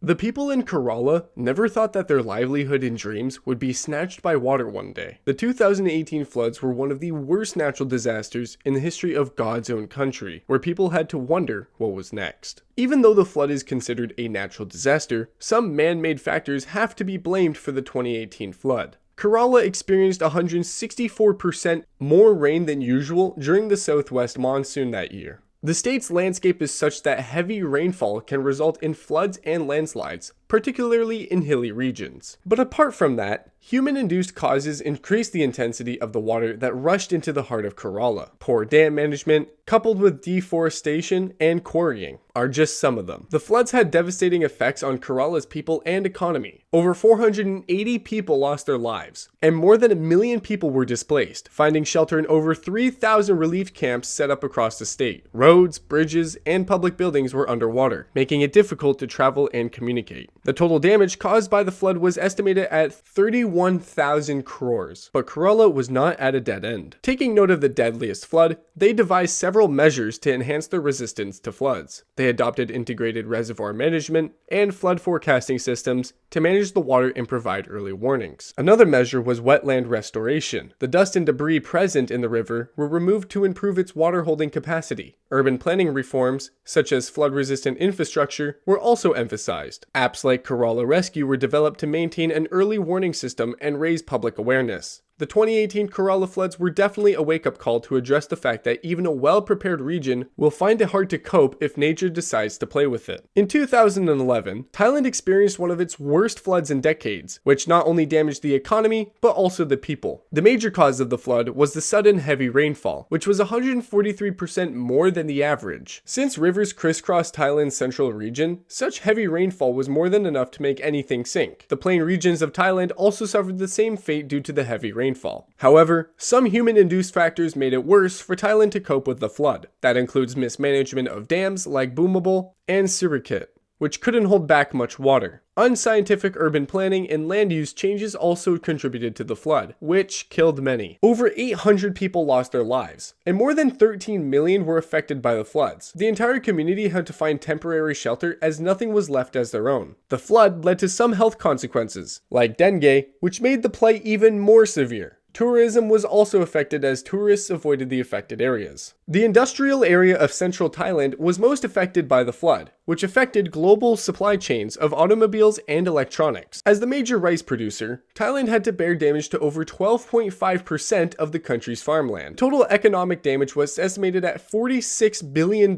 The people in Kerala never thought that their livelihood and dreams would be snatched by water one day. The 2018 floods were one of the worst natural disasters in the history of God's own country, where people had to wonder what was next. Even though the flood is considered a natural disaster, some man-made factors have to be blamed for the 2018 flood. Kerala experienced 164% more rain than usual during the southwest monsoon that year. The state's landscape is such that heavy rainfall can result in floods and landslides, particularly in hilly regions. But apart from that, human-induced causes increased the intensity of the water that rushed into the heart of Kerala. Poor dam management, coupled with deforestation and quarrying, are just some of them. The floods had devastating effects on Kerala's people and economy. Over 480 people lost their lives, and more than 1 million people were displaced, finding shelter in over 3,000 relief camps set up across the state. Roads, bridges, and public buildings were underwater, making it difficult to travel and communicate. The total damage caused by the flood was estimated at 31,000 crores, but Kerala was not at a dead end. Taking note of the deadliest flood, they devised several measures to enhance their resistance to floods. They adopted integrated reservoir management and flood forecasting systems to manage the water and provide early warnings. Another measure was wetland restoration. The dust and debris present in the river were removed to improve its water holding capacity. Urban planning reforms, such as flood-resistant infrastructure, were also emphasized. Apps like Kerala Rescue were developed to maintain an early warning system and raise public awareness. The 2018 Kerala floods were definitely a wake-up call to address the fact that even a well-prepared region will find it hard to cope if nature decides to play with it. In 2011, Thailand experienced one of its worst floods in decades, which not only damaged the economy, but also the people. The major cause of the flood was the sudden heavy rainfall, which was 143% more than the average. Since rivers crisscross Thailand's central region, such heavy rainfall was more than enough to make anything sink. The plain regions of Thailand also suffered the same fate due to the heavy rainfall. However, some human-induced factors made it worse for Thailand to cope with the flood. That includes mismanagement of dams like Boomable and Sirikit, which couldn't hold back much water. Unscientific urban planning and land use changes also contributed to the flood, which killed many. Over 800 people lost their lives, and more than 13 million were affected by the floods. The entire community had to find temporary shelter as nothing was left as their own. The flood led to some health consequences, like dengue, which made the plight even more severe. Tourism was also affected as tourists avoided the affected areas. The industrial area of central Thailand was most affected by the flood, which affected global supply chains of automobiles and electronics. As the major rice producer, Thailand had to bear damage to over 12.5% of the country's farmland. Total economic damage was estimated at $46 billion,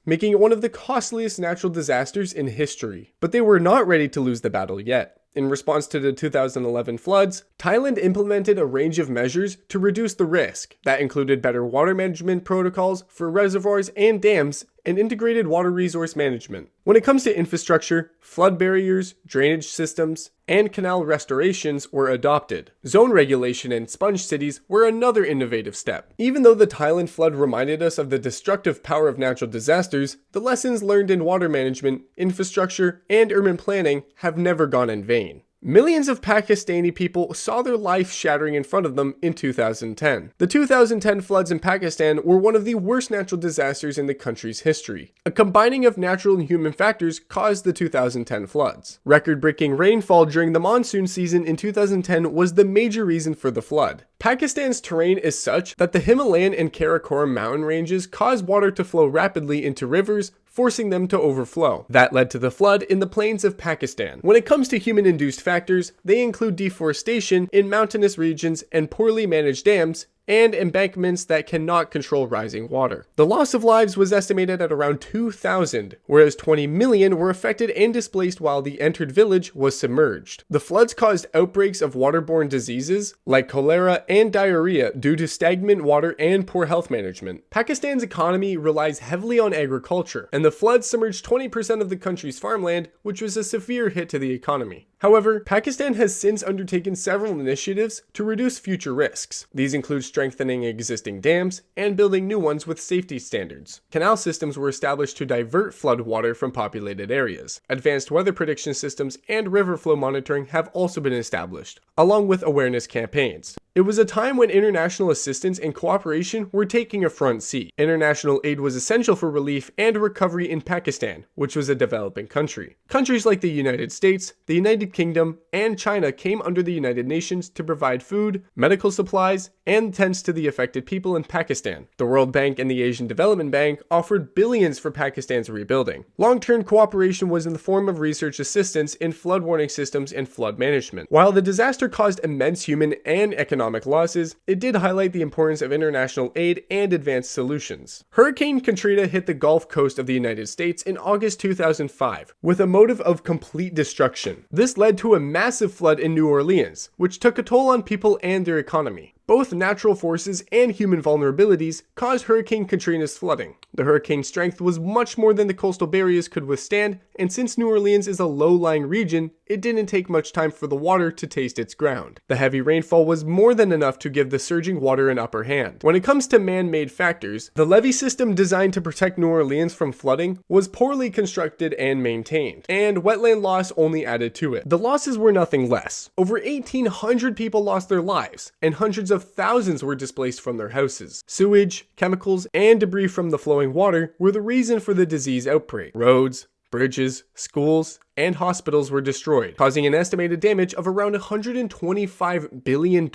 making it one of the costliest natural disasters in history. But they were not ready to lose the battle yet. In response to the 2011 floods, Thailand implemented a range of measures to reduce the risk. That included better water management protocols for reservoirs and dams and integrated water resource management. When it comes to infrastructure, flood barriers, drainage systems, and canal restorations were adopted. Zone regulation and sponge cities were another innovative step. Even though the Thailand flood reminded us of the destructive power of natural disasters, the lessons learned in water management, infrastructure, and urban planning have never gone in vain. Millions of Pakistani people saw their life shattering in front of them in 2010. The 2010 floods in Pakistan were one of the worst natural disasters in the country's history. A combining of natural and human factors caused the 2010 floods. Record-breaking rainfall during the monsoon season in 2010 was the major reason for the flood. Pakistan's terrain is such that the Himalayan and Karakoram mountain ranges cause water to flow rapidly into rivers, forcing them to overflow. That led to the flood in the plains of Pakistan. When it comes to human-induced factors, they include deforestation in mountainous regions and poorly managed dams, and embankments that cannot control rising water. The loss of lives was estimated at around 2,000, whereas 20 million were affected and displaced while the entered village was submerged. The floods caused outbreaks of waterborne diseases like cholera and diarrhea due to stagnant water and poor health management. Pakistan's economy relies heavily on agriculture, and the floods submerged 20% of the country's farmland, which was a severe hit to the economy. However, Pakistan has since undertaken several initiatives to reduce future risks. These include strengthening existing dams and building new ones with safety standards. Canal systems were established to divert flood water from populated areas. Advanced weather prediction systems and river flow monitoring have also been established, along with awareness campaigns. It was a time when international assistance and cooperation were taking a front seat. International aid was essential for relief and recovery in Pakistan, which was a developing country. Countries like the United States, the United Kingdom, and China came under the United Nations to provide food, medical supplies, and tents to the affected people in Pakistan. The World Bank and the Asian Development Bank offered billions for Pakistan's rebuilding. Long-term cooperation was in the form of research assistance in flood warning systems and flood management. While the disaster caused immense human and economic losses, it did highlight the importance of international aid and advanced solutions. Hurricane Katrina hit the Gulf Coast of the United States in August 2005 with a motive of complete destruction. This led to a massive flood in New Orleans, which took a toll on people and their economy. Both natural forces and human vulnerabilities caused Hurricane Katrina's flooding. The hurricane's strength was much more than the coastal barriers could withstand, and since New Orleans is a low-lying region, it didn't take much time for the water to taste its ground. The heavy rainfall was more than enough to give the surging water an upper hand. When it comes to man-made factors, the levee system designed to protect New Orleans from flooding was poorly constructed and maintained, and wetland loss only added to it. The losses were nothing less. Over 1,800 people lost their lives, and hundreds of thousands were displaced from their houses. Sewage, chemicals, and debris from the flowing water were the reason for the disease outbreak. Roads, bridges, schools, and hospitals were destroyed, causing an estimated damage of around $125 billion.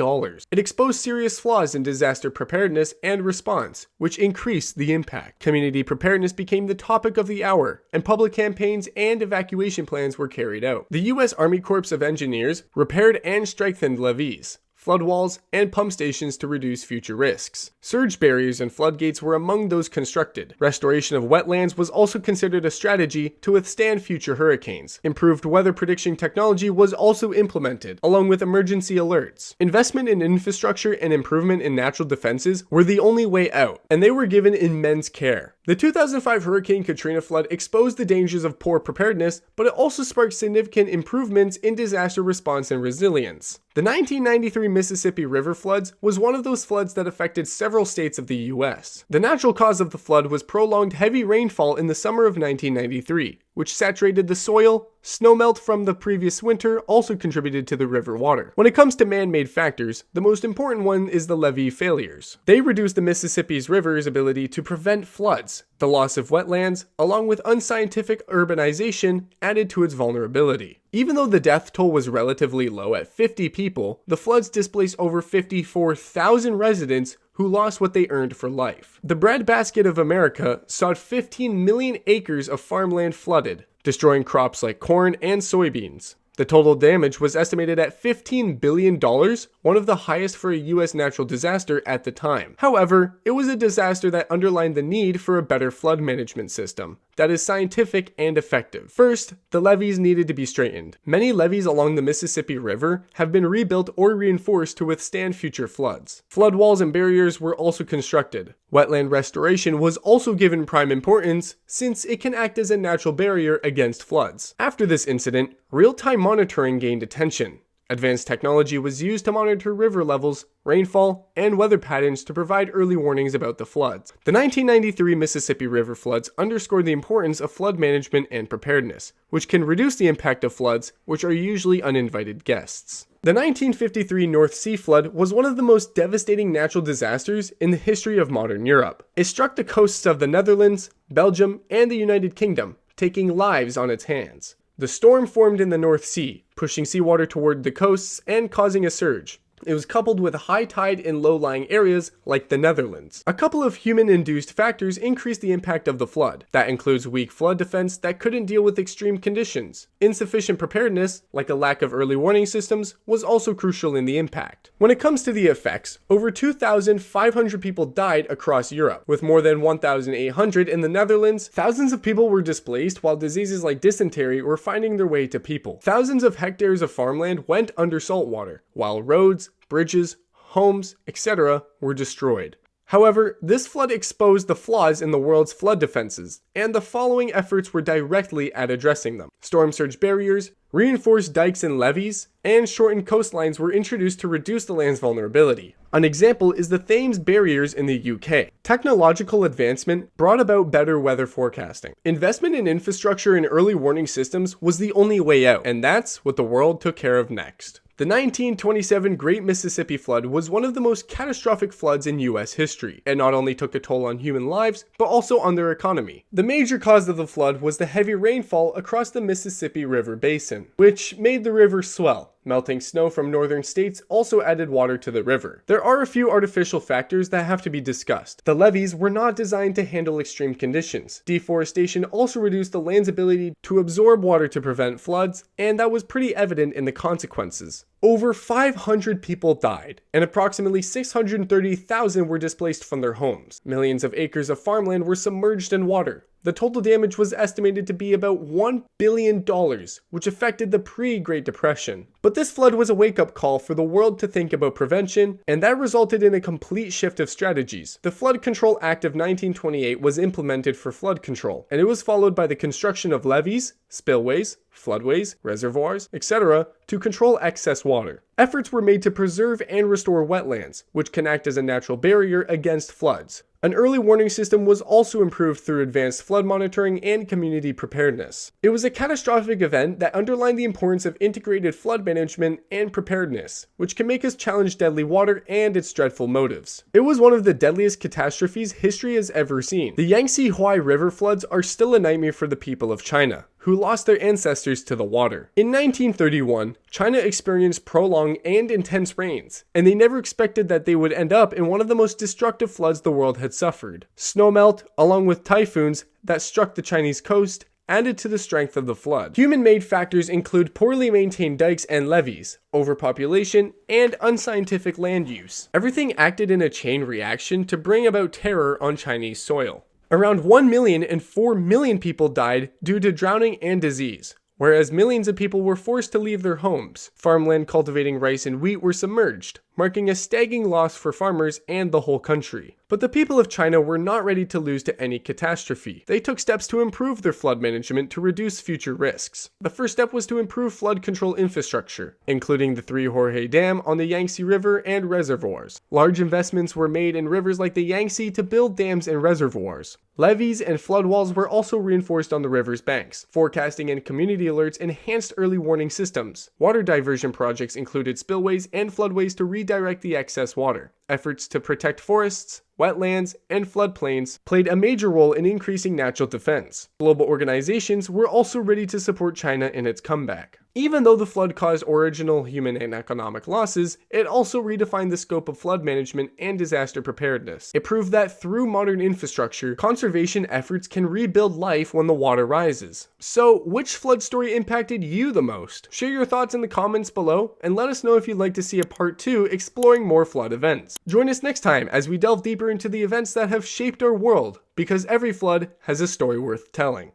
It exposed serious flaws in disaster preparedness and response, which increased the impact. Community preparedness became the topic of the hour, and public campaigns and evacuation plans were carried out. The U.S. Army Corps of Engineers repaired and strengthened levees, flood walls, and pump stations to reduce future risks. Surge barriers and floodgates were among those constructed. Restoration of wetlands was also considered a strategy to withstand future hurricanes. Improved weather prediction technology was also implemented, along with emergency alerts. Investment in infrastructure and improvement in natural defenses were the only way out, and they were given immense care. The 2005 Hurricane Katrina flood exposed the dangers of poor preparedness, but it also sparked significant improvements in disaster response and resilience. The 1993 Mississippi River floods was one of those floods that affected several states of the US. The natural cause of the flood was prolonged heavy rainfall in the summer of 1993, which saturated the soil. Snowmelt from the previous winter also contributed to the river water. When it comes to man-made factors, the most important one is the levee failures. They reduced the Mississippi's river's ability to prevent floods. The loss of wetlands, along with unscientific urbanization, added to its vulnerability. Even though the death toll was relatively low at 50 people, the floods displaced over 54,000 residents who lost what they earned for life. The breadbasket of America saw 15 million acres of farmland flooded, destroying crops like corn and soybeans. The total damage was estimated at $15 billion, one of the highest for a US natural disaster at the time. However, it was a disaster that underlined the need for a better flood management system that is scientific and effective. First, the levees needed to be straightened. Many levees along the Mississippi River have been rebuilt or reinforced to withstand future floods. Flood walls and barriers were also constructed. Wetland restoration was also given prime importance since it can act as a natural barrier against floods. After this incident, real-time monitoring gained attention. Advanced technology was used to monitor river levels, rainfall, and weather patterns to provide early warnings about the floods. The 1993 Mississippi River floods underscored the importance of flood management and preparedness, which can reduce the impact of floods, which are usually uninvited guests. The 1953 North Sea flood was one of the most devastating natural disasters in the history of modern Europe. It struck the coasts of the Netherlands, Belgium, and the United Kingdom, taking lives on its hands. The storm formed in the North Sea, pushing seawater toward the coasts and causing a surge. It was coupled with high tide in low-lying areas like the Netherlands. A couple of human-induced factors increased the impact of the flood. That includes weak flood defense that couldn't deal with extreme conditions. Insufficient preparedness, like a lack of early warning systems, was also crucial in the impact. When it comes to the effects, over 2,500 people died across Europe. With more than 1,800 in the Netherlands, thousands of people were displaced while diseases like dysentery were finding their way to people. Thousands of hectares of farmland went under saltwater, while roads, bridges, homes, etc. were destroyed. However, this flood exposed the flaws in the world's flood defenses, and the following efforts were directly at addressing them. Storm surge barriers, reinforced dikes and levees, and shortened coastlines were introduced to reduce the land's vulnerability. An example is the Thames barriers in the UK. Technological advancement brought about better weather forecasting. Investment in infrastructure and early warning systems was the only way out, and that's what the world took care of next. The 1927 Great Mississippi Flood was one of the most catastrophic floods in U.S. history. It not only took a toll on human lives, but also on their economy. The major cause of the flood was the heavy rainfall across the Mississippi River basin, which made the river swell. Melting snow from northern states also added water to the river. There are a few artificial factors that have to be discussed. The levees were not designed to handle extreme conditions. Deforestation also reduced the land's ability to absorb water to prevent floods, and that was pretty evident in the consequences. Over 500 people died, and approximately 630,000 were displaced from their homes. Millions of acres of farmland were submerged in water. The total damage was estimated to be about $1 billion, which affected the pre-Great Depression. But this flood was a wake-up call for the world to think about prevention, and that resulted in a complete shift of strategies. The Flood Control Act of 1928 was implemented for flood control, and it was followed by the construction of levees, spillways, floodways, reservoirs, etc. to control excess water. Efforts were made to preserve and restore wetlands, which can act as a natural barrier against floods. An early warning system was also improved through advanced flood monitoring and community preparedness. It was a catastrophic event that underlined the importance of integrated flood management and preparedness, which can make us challenge deadly water and its dreadful motives. It was one of the deadliest catastrophes history has ever seen. The Yangtze Huai River floods are still a nightmare for the people of China, who lost their ancestors to the water. In 1931, China experienced prolonged and intense rains, and they never expected that they would end up in one of the most destructive floods the world had suffered. Snowmelt, along with typhoons that struck the Chinese coast, added to the strength of the flood. Human-made factors include poorly maintained dikes and levees, overpopulation, and unscientific land use. Everything acted in a chain reaction to bring about terror on Chinese soil. Around 1 million and 4 million people died due to drowning and disease, whereas millions of people were forced to leave their homes. Farmland cultivating rice and wheat were submerged, marking a staggering loss for farmers and the whole country. But the people of China were not ready to lose to any catastrophe. They took steps to improve their flood management to reduce future risks. The first step was to improve flood control infrastructure, including the 3 Jorge Dam on the Yangtze River and reservoirs. Large investments were made in rivers like the Yangtze to build dams and reservoirs. Levees and flood walls were also reinforced on the river's banks. Forecasting and community alerts enhanced early warning systems. Water diversion projects included spillways and floodways to redirect the excess water. Efforts to protect forests, wetlands, and floodplains played a major role in increasing natural defense. Global organizations were also ready to support China in its comeback. Even though the flood caused original human and economic losses, it also redefined the scope of flood management and disaster preparedness. It proved that through modern infrastructure, conservation efforts can rebuild life when the water rises. So, which flood story impacted you the most? Share your thoughts in the comments below, and let us know if you'd like to see a part 2 exploring more flood events. Join us next time as we delve deeper into the events that have shaped our world, because every flood has a story worth telling.